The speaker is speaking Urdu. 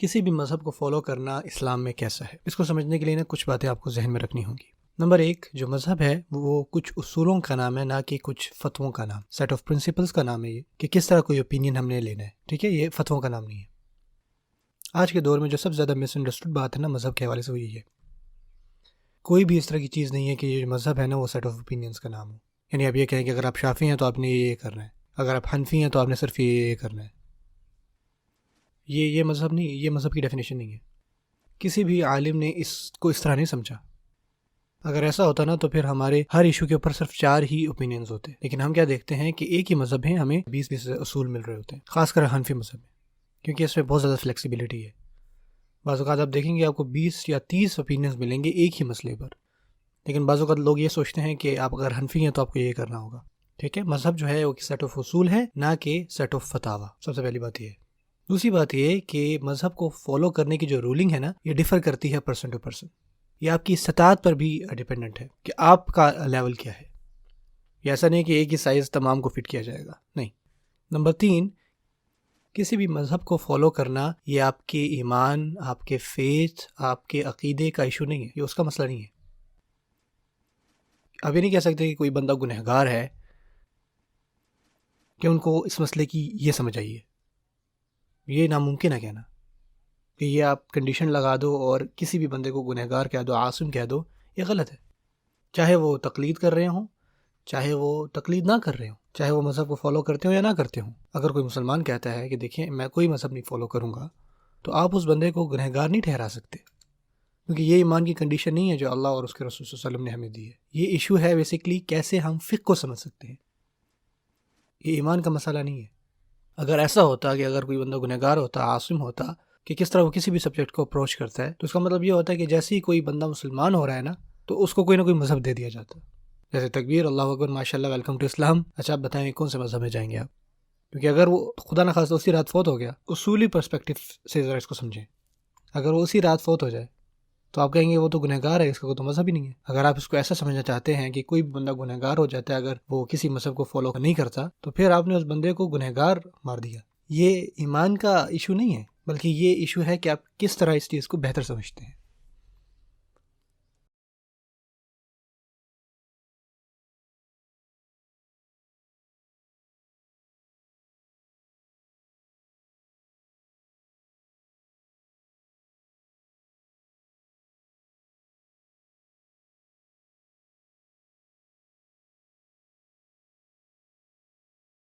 کسی بھی مذہب کو فالو کرنا اسلام میں کیسا ہے، اس کو سمجھنے کے لیے نا کچھ باتیں آپ کو ذہن میں رکھنی ہوں گی۔ نمبر 1، جو مذہب ہے وہ کچھ اصولوں کا نام ہے، نہ کہ کچھ فتووں کا نام۔ سیٹ آف پرنسپلز کا نام ہے یہ، کہ کس طرح کوئی اوپینین ہم نے لینا ہے، ٹھیک ہے، یہ فتووں کا نام نہیں ہے۔ آج کے دور میں جو سب سے زیادہ مس انڈرسٹوڈ بات ہے نا مذہب کے حوالے سے وہ یہی ہے، کوئی بھی اس طرح کی چیز نہیں ہے کہ یہ جو مذہب ہے نا وہ سیٹ آف اوپینینز کا نام ہو۔ یعنی آپ یہ کہیں کہ اگر آپ شافعی ہیں تو آپ نے یہ کرنا ہے، اگر آپ حنفی ہیں تو آپ نے صرف یہ کرنا ہے۔ یہ مذہب نہیں، یہ مذہب کی ڈیفینیشن نہیں ہے۔ کسی بھی عالم نے اس کو اس طرح نہیں سمجھا۔ اگر ایسا ہوتا نا تو پھر ہمارے ہر ایشو کے اوپر صرف 4 ہی اوپینینز ہوتے، لیکن ہم کیا دیکھتے ہیں کہ ایک ہی مذہب ہے، ہمیں 20 اصول مل رہے ہوتے ہیں، خاص کر حنفی مذہب میں، کیونکہ اس میں بہت زیادہ فلیکسیبلٹی ہے۔ بعض اوقات آپ دیکھیں گے آپ کو 20 یا 30 اوپینینز ملیں گے ایک ہی مسئلے پر، لیکن بعض اوقات لوگ یہ سوچتے ہیں کہ آپ اگر حنفی ہیں تو آپ کو یہ کرنا ہوگا، ٹھیک ہے۔ مذہب جو ہے وہ سیٹ آف اصول ہے، نہ کہ سیٹ آف فتاوا۔ سب سے پہلی بات یہ ہے۔ دوسری بات یہ کہ مذہب کو فالو کرنے کی جو رولنگ ہے نا یہ ڈیفر کرتی ہے پرسن ٹو پرسن، یہ آپ کی استطاعت پر بھی ڈیپینڈنٹ ہے کہ آپ کا لیول کیا ہے۔ یہ ایسا نہیں کہ ایک ہی سائز تمام کو فٹ کیا جائے گا، نہیں۔ نمبر 3، کسی بھی مذہب کو فالو کرنا یہ آپ کے ایمان، آپ کے فیتھ، آپ کے عقیدے کا ایشو نہیں ہے، یہ اس کا مسئلہ نہیں ہے۔ آپ یہ نہیں کہہ سکتے کہ کوئی بندہ گنہگار ہے کہ ان کو اس مسئلے کی یہ سمجھ آئی ہے، یہ ناممکن ہے کہنا کہ یہ آپ کنڈیشن لگا دو اور کسی بھی بندے کو گنہگار کہہ دو، عاصم کہہ دو، یہ غلط ہے۔ چاہے وہ تقلید کر رہے ہوں، چاہے وہ تقلید نہ کر رہے ہوں، چاہے وہ مذہب کو فالو کرتے ہوں یا نہ کرتے ہوں۔ اگر کوئی مسلمان کہتا ہے کہ دیکھیں میں کوئی مذہب نہیں فالو کروں گا، تو آپ اس بندے کو گنہگار نہیں ٹھہرا سکتے، کیونکہ یہ ایمان کی کنڈیشن نہیں ہے جو اللہ اور اس کے رسول صلی اللہ علیہ وسلم نے ہمیں دی ہے۔ یہ ایشو ہے بیسیکلی کیسے ہم فقہ کو سمجھ سکتے ہیں، یہ ایمان کا مسئلہ نہیں ہے۔ اگر ایسا ہوتا کہ اگر کوئی بندہ گنہگار ہوتا، عاصم ہوتا، کہ کس طرح وہ کسی بھی سبجیکٹ کو اپروچ کرتا ہے، تو اس کا مطلب یہ ہوتا ہے کہ جیسے ہی کوئی بندہ مسلمان ہو رہا ہے نا تو اس کو کوئی نہ کوئی مذہب دے دیا جاتا، جیسے تکبیر، اللہ اکبر، ماشاءاللہ، ویلکم ٹو اسلام۔ اچھا آپ بتائیں کون سے مذہب میں جائیں گے آپ؟ کیونکہ اگر وہ خدا نخواستہ اسی رات فوت ہو گیا، اصولی پرسپیکٹو سے ذرا اس کو سمجھیں، اگر وہ اسی رات فوت ہو جائے تو آپ کہیں گے وہ تو گنہگار ہے، اس کا کوئی تو مذہب ہی نہیں ہے۔ اگر آپ اس کو ایسا سمجھنا چاہتے ہیں کہ کوئی بندہ گنہگار ہو جاتا ہے اگر وہ کسی مذہب کو فالو نہیں کرتا، تو پھر آپ نے اس بندے کو گنہگار مار دیا۔ یہ ایمان کا ایشو نہیں ہے، بلکہ یہ ایشو ہے کہ آپ کس طرح اس چیز کو بہتر سمجھتے ہیں۔